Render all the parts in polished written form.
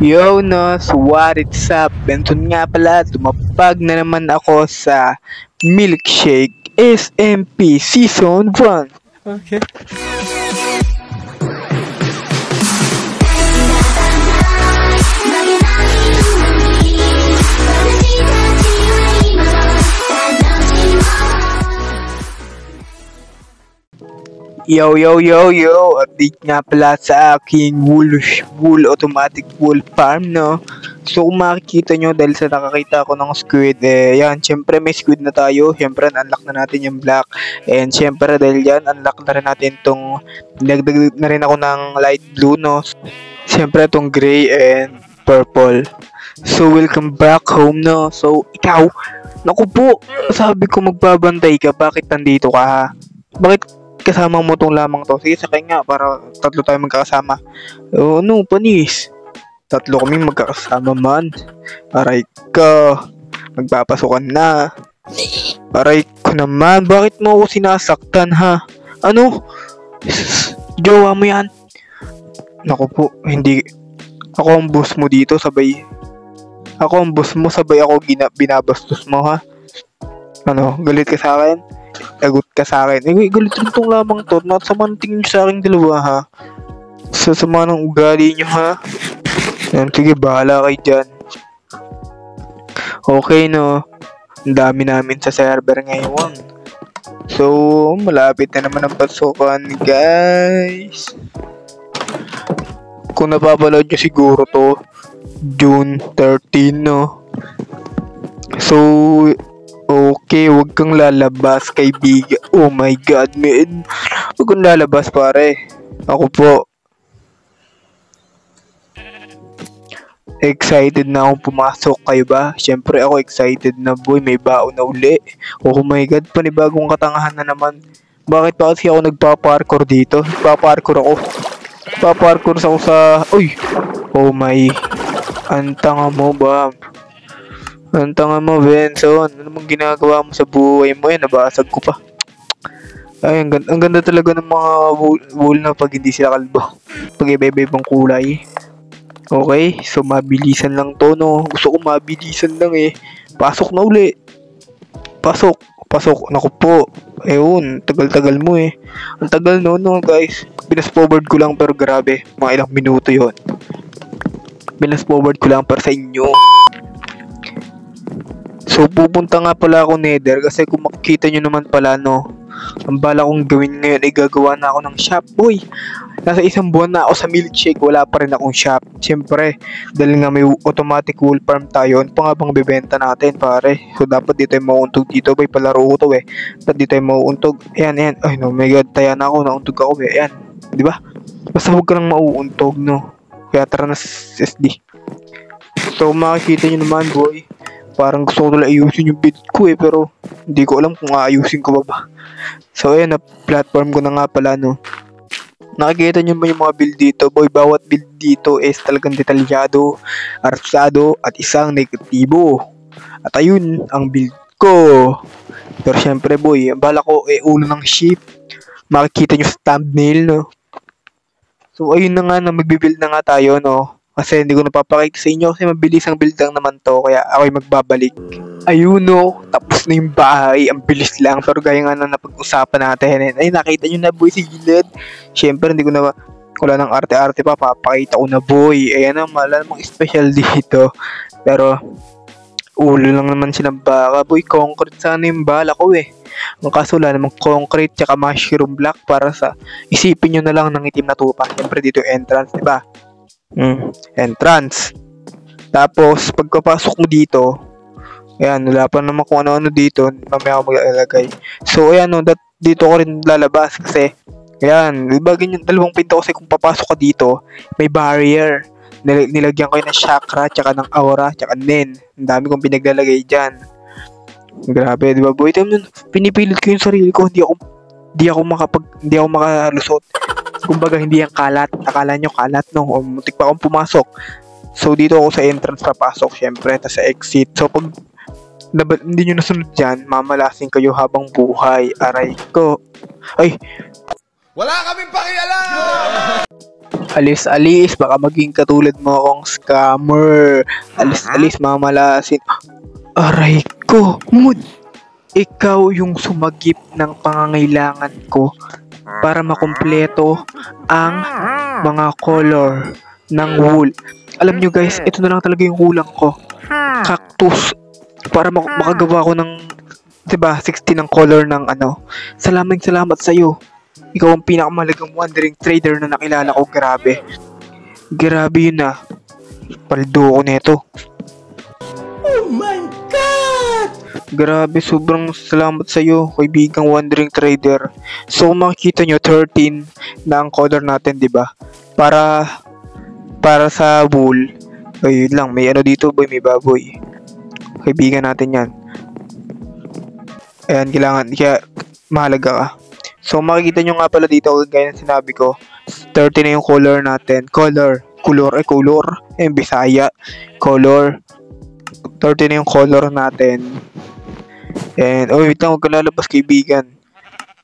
Yo Nos, what it's up? Benton nga pala, tumapag na naman ako sa Milkshake SMP Season 1. Okay. Yo, update nga pala sa aking wool automatic wool farm, no? So kung makikita nyo, dahil sa nakakita ako ng squid, yan, syempre may squid na tayo, syempre unlock na natin yung black, and syempre dahil yan, unlock na rin natin tong, nagdag na rin ako ng light blue, no? Syempre tong gray and purple. So welcome back home, no? So ikaw, naku po, sabi ko magbabantay ka, bakit nandito ka ha? Bakit kasama mo tong lamang to? Sige, sakay nga para tatlo tayo magkakasama. No, panis. Tatlo kami magkakasama man. Aray ka. Magpapasukan na. Aray ko naman. Bakit mo ako sinasaktan ha? Ano? Jowa mo yan? Naku po, hindi. Ako ang boss mo dito, sabay. Ako ang boss mo, sabay ako binabastos mo ha? Ano, galit ka sa akin? Agot ka sa akin. Galit rin tong lamang to. Sama ng tingin sa aking dalawa ha. Sa sama ng ugali nyo ha. Yan, sige, bahala kayo dyan. Okay no. Ang dami namin sa server ngayon. So, malapit na naman ang pasukan guys. Kung napapaload nyo siguro to, June 13 no. So, okay, wag kang lalabas, kaibigan. Oh my God, man. Wag kang lalabas, pare. Ako po. Excited na akong pumasok. Kayo ba? Siyempre ako excited na, boy. May baon na uli. Oh my God, panibagong katangahan na naman. Bakit pa kasi ako nagpa-parkour dito? Nagpa-parkour ako. Nagpa-parkour ako sa... Uy! Oh my... Ang tanga mo ba? Ang tanga mo, Benson. Ano mong ginagawa mo sa buhay mo? Yan, nabasag ko pa. Ay, ang ganda talaga ng mga wool na pag hindi sila kalbo. Pag iba-ibang kulay. Okay, so mabilisan lang to, no? Gusto ko mabilisan lang eh. Pasok na uli. Pasok. Naku po. Ayun, tagal-tagal mo eh. Ang tagal no, guys. Pinas-forward ko lang pero grabe. Mga ilang minuto yon. Pinas-forward ko lang para sa inyo. So pupunta nga pala ako Nether kasi kung makikita nyo naman pala no, ang bala kong gawin ngayon ay gagawa na ako ng shop, boy. Nasa isang buwan na ako sa Milkshake, wala pa rin akong shop. Siyempre, dahil nga may automatic wool farm tayo, ano pa nga bang bibenta natin pare? So dapat dito tayo mauuntog dito, boy, palaro ko to eh. Dapat dito tayo mauuntog. Ayan. Ay no, my God, taya na ako, nauntog ako eh. Ayan, di ba? Basta huwag ka nang mauuntog no. Kaya tara na SD. So makikita nyo naman, boy. Parang gusto ko nila ayusin yung build ko eh, pero hindi ko alam kung aayusin ko ba. So ayan, na platform ko na nga pala no. Nakikita nyo ba yung mga build dito, boy? Bawat build dito is talagang detalyado, arsado, at isang negatibo. At ayun, ang build ko. Pero syempre, boy, bala ko ulo ng sheep. Makikita nyo sa thumbnail no. So ayun na nga, magbibuild na nga tayo no. Kasi hindi ko napapakita sa inyo kasi mabilis ang build lang naman to, kaya ako'y magbabalik. Ayun no, tapos na yung bahay, ang bilis lang, pero gaya nga na napag-usapan natin. Ay, nakita nyo na boy si gilid. Siyempre hindi ko na, wala nang arte-arte pa, papakita ko na boy. Ayan na, wala namang special dito. Pero, ulo lang naman silang baka, boy, concrete sana yung bala ko eh. Ang kaso wala namang concrete tsaka mushroom block para sa, isipin nyo na lang ng itim na tupa. Siyempre dito yung entrance, diba? Entrance. Tapos pagkapasok mo dito, ayan, wala pa naman kung ano-ano dito, mamaya ako maglalagay. So ayan no, dito ko rin lalabas kasi ayan, diba ganyan, dalawang pinto kasi kung papasok ka dito, may barrier. Nilagyan ko ng chakra, tsaka ng aura, tsaka nen. Ang dami kong pinaglalagay dyan. Grabe, diba boy? Pinipilit ko yung sarili ko, hindi ako makalusot. Kumbaga hindi yung kalat. Akala nyo kalat no, o muntik pa akong pumasok. So dito ako sa entrance papasok, syempre, tapos sa exit. So pag hindi nyo nasunod dyan, mamalasing kayo habang buhay. Aray ko. Ay, Wala kaming pakialam! Alis-alis, baka maging katulad mo akong scammer. Alis-alis, mamalasin. Aray ko, Mood! Ikaw yung sumagip ng pangangailangan ko para makumpleto ang mga color ng wool. Alam nyo guys, ito na lang talaga yung kulang ko. Cactus. Para makagawa ko ng, 'di ba, 16 ng color ng ano. Salamat sa'yo. Ikaw ang pinakamalagang wandering trader na nakilala ko. Grabe. Grabe yun ah. Paldo ko neto. Oh my God! Grabe, sobrang salamat sa'yo, kaibigang wandering trader. So, kung makikita nyo, 13 na ang color natin, di ba? Para sa wool. Ay, yun lang, may ano dito, boy, may baboy. Kaibigan natin yan. Ayan, kaya mahalaga ka. So, makikita nyo nga pala dito, gaya ng sinabi ko, 30 na yung color natin. Color. Bisaya. Color. 30 na yung color natin. And, wait lang, huwag ka lalabas, kaibigan.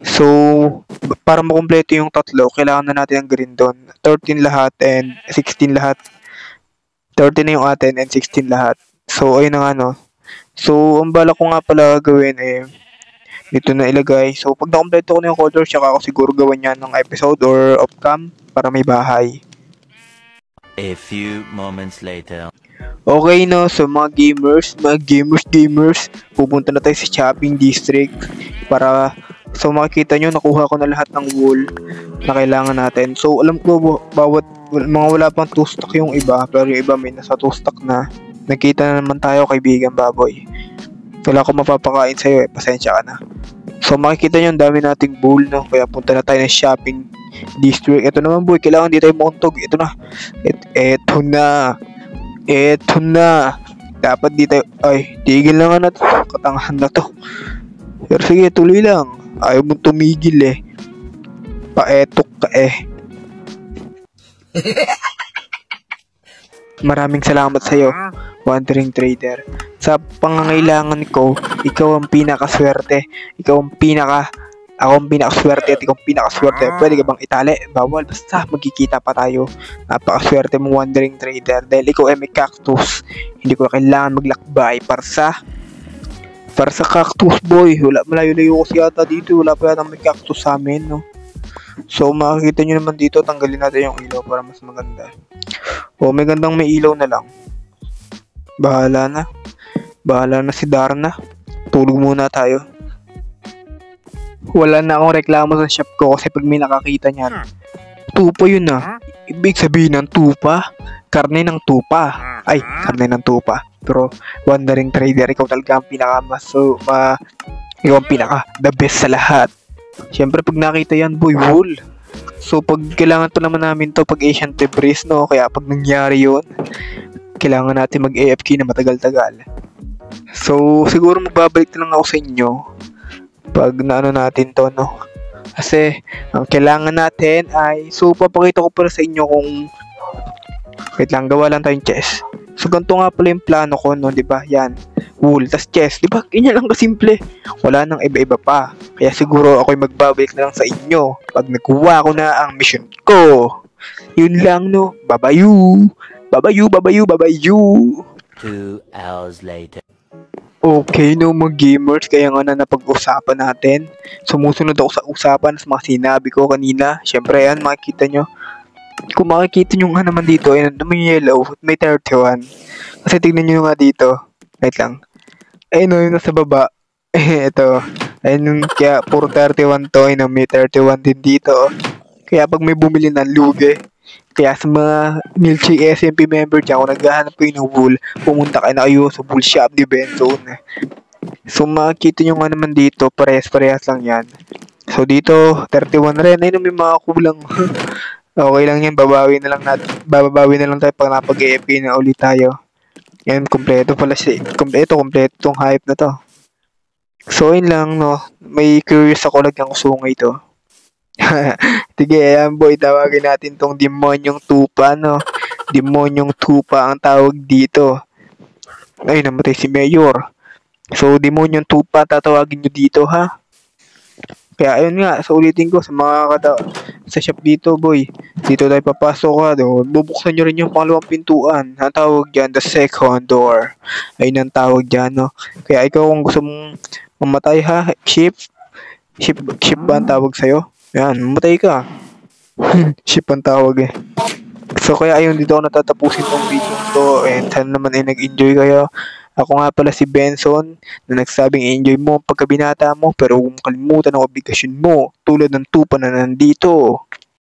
So, para makumpleto yung tatlo, kailangan na natin ang green doon. 13 lahat and 16 lahat. 30 na yung atin and 16 lahat. So, ayun na nga, no. So, ang bala ko nga pala gawin dito na ilagay. So, pag nakompleto ko na yung color, saka ako siguro gawan yan ng episode or off-cam para may bahay. A few moments later. Okay no, so mga gamers, pupunta na tayo sa shopping district para so makikita nyo, nakuha ko na lahat ng wool na kailangan natin. So alam ko bawat mga wala pang 2 stock yung iba, pero yung iba may nasa 2 stock na. Nakita na naman tayo, kaibigan baboy. Wala akong mapapakain sa'yo pasensya ka na. So makikita nyo, ang dami nating wool no, kaya punta na tayo ng shopping district. Ito naman boy, kailangan di tayo mauntog. Ito na. Dapat di tayo, ay, tigil lang na to. Katangahan na to. Pero sige, tuloy lang. Ayaw mo tumigil eh. Paetok ka eh. Maraming salamat sa'yo, wandering trader. Sa pangangailangan ko, ikaw ang pinakaswerte. Ako ang pinakaswerte at ikaw ang pinakaswerte. Pwede ka bang itali? Bawal. Basta magkikita pa tayo. Napakaswerte mong wandering trader. Dahil ikaw ay may cactus. Hindi ko kailangan maglakbay para sa cactus boy. Malayo-layo ko yata dito. Wala pa yata may cactus sa amin, no? So makikita nyo naman dito. Tanggalin natin yung ilaw para mas maganda. May gandang may ilaw na lang. Bahala na si Darna. Tulog muna tayo. Wala na akong reklamo sa shop ko kasi pag may nakakita niyan, tupa yun ah. Ibig sabihin ng tupa, karne ng tupa. Pero wandering trader, ikaw talaga ang ikaw ang pinaka the best sa lahat. Siyempre pag nakita yan, boy, wool. So pag kailangan pa naman namin to pag Asian Breeze, no? Kaya pag nangyari yun, kailangan natin mag-AFK na matagal-tagal. So siguro magbabalik na lang ako sa inyo pag naano natin to, no? Kasi ang kailangan natin ay, so papakita ko pala sa inyo kung wait lang, gawa lang tayong chest. So ganito nga pala yung plano ko, no, 'di ba? Yan, wool tas chest, 'di ba? Ganyan lang kasimple. Wala nang iba-iba pa. Kaya siguro ako'y magbabalik na lang sa inyo pag nagkuha ko na ang mission ko. Yun lang, no. Babayu. 2 hours later. Okay no mga gamers, kaya nga na napag-usapan natin. Sumusunod ako sa usapan sa mga sinabi ko kanina. Syempre yan, makikita nyo. Kung makikita nyo nga naman dito, ay may yellow, may 31. Kasi tignan nyo nga dito. Wait lang. Ayun no, yung nasa baba. Ito. Ayun, kaya puro 31 to, ayun, may 31 din dito. Kaya pag may bumili ng lugi, kaya sa mga Milkshake SMP member dyan, kung naghahanap kayo ng wool, pumunta kayo sa wool shop ni Benzone. So makikita nyo nga naman dito, parehas lang yan. So dito, 31 rin. Ayun, may mga kulang. Okay lang yan, babawi na lang tayo pag napag-AFK na ulit tayo. Yan, kompleto pala siya. Kompleto tong hype na to. So yun lang, no. May curious ako, lagyan ko sungay to. Sige, ayan boy, tawagin natin tong demonyong tupa, no. Demonyong tupa ang tawag dito. Ay, namatay si Mayor. So, demonyong tupa, tatawagin nyo dito, ha. Kaya ayun nga, sa ulitin ko sa sa shop dito, boy. Dito tayo papasok ka, bubuksan nyo rin yung pangalawang pintuan. Ang tawag dyan, the second door. Ayun ang tawag dyan, no? Kaya ikaw kung gusto mong mamatay ha, ship ba ang tawag sa'yo? Yan, mamatay ka. Ship ang tawag eh. So kaya ayun, dito ako natatapusin tong video to, and sana naman ay nag-enjoy kayo. Ako nga pala si Benson na nagsabing enjoy mo ang pagkabinata mo, pero huwag mong kalimutan ang obligasyon mo tulad ng tupa na nandito.